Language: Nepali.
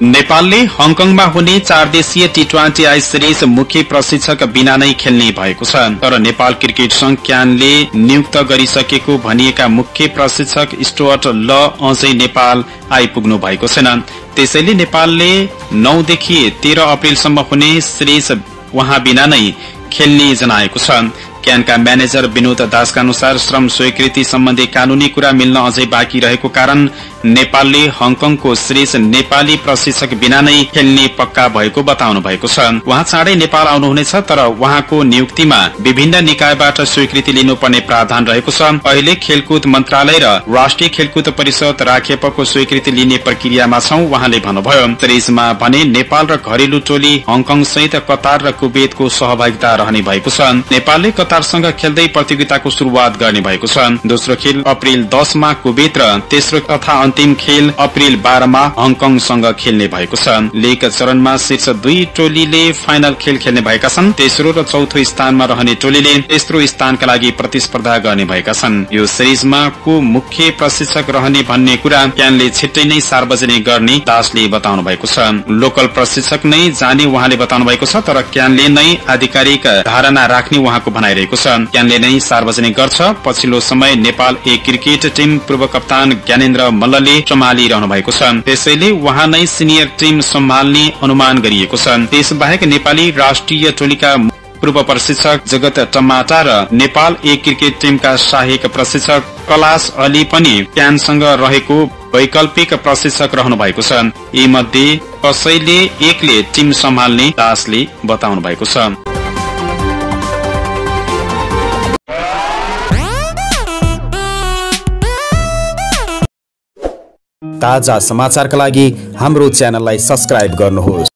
नेपालले हङकङमा हुने 4 देशीय टी20 आई सिरिज मुख्य प्रशिक्षक बिना नै खेल्ने भएको छ। तर नेपाल क्रिकेट संघ क्यानले नियुक्त गरिसकेको भनिएका मुख्य प्रशिक्षक स्टुअर्ट ल अझै नेपाल आइपुग्नु भएको छैन। त्यसैले नेपालले 9 देखि 13 अप्रेलसम्म हुने सिरिज उहाँ बिना नै खेल्ने जनाएको छ। क्यानका म्यानेजर विनोद दासका अनुसार श्रम स्वीकृति सम्बन्धी कानूनी कुरा मिल्न अझै बाँकी रहेको कारण नेपालले हङकङको सिरिज नेपाली प्रशिक्षक बिना नै खेल्ने पक्का भएको बताउनु भएको छ। उहाँ चाँडै नेपाल आउनुहुनेछ, तर उहाँको नियुक्तिमा विभिन्न निकायबाट स्वीकृति लिनुपर्ने प्रावधान रहेको छ। अहिले खेलकुद मन्त्रालय र राष्ट्रिय खेलकुद परिषद राखेपको स्वीकृति लिने प्रक्रियामा छौं उहाँले भन्नुभयो। सिरिजमा भने नेपाल र घरेलु टोली हङकङ सहित कतार र कुवेतको सहभागिता रहने भएको छ। नेपालले कतारसँग खेल्दै प्रतियोगिताको शुरूआत गर्ने भएको छ। दोस्रो खेल अप्रेल 10 मा कुवेत र तेस्रो तथा अन्तिम खेल अप्रेल 12 मा हङकङसँग खेल्ने भएको छ। लीग चरणमा शीर्ष 2 टोलीले फाइनल खेल खेल्ने भएका छन्। तेस्रो र चौथो स्थानमा रहने टोलीले तेस्रो स्थानका लागि प्रतिस्पर्धा गर्ने भएका छन्। यो सिरिजमा को मुख्य प्रशिक्षक रहने भन्ने कुरा क्यानले छिट्टै नै सार्वजनिक गर्ने दासले बताउनु भएको छ। लोकल प्रशिक्षक नै जाने उहाँले बताउनु भएको छ, तर क्यानले नै आधिकारिक धारणा राख्ने उहाँको भनाइरहेको छ। क्यानले नै सार्वजनिक गर्छ। पछिल्लो समय नेपाल ए क्रिकेट टिम पूर्व कप्तान ज्ञानेन्द्र मल्लले सम्हालिरहनु भएको छ। त्यसैले उहाँ नै सिनियर टिम सम्हाल्ने अनुमान गरिएको छ। त्यसबाहेक नेपाली राष्ट्रिय टोलीका पूर्व प्रशिक्षक जगत टमाटा र नेपाल ए क्रिकेट टिमका सहायक प्रशिक्षक कलाश अली पनि क्यानसँग रहेको वैकल्पिक प्रशिक्षक रहनु भएको छ। यी मध्ये कसैले एकले टिम सम्हाल्ने दासले बताउनु भएको छ। ताजा समाचारका लागि हाम्रो च्यानललाई सब्स्क्राइब गर्नुहोस्।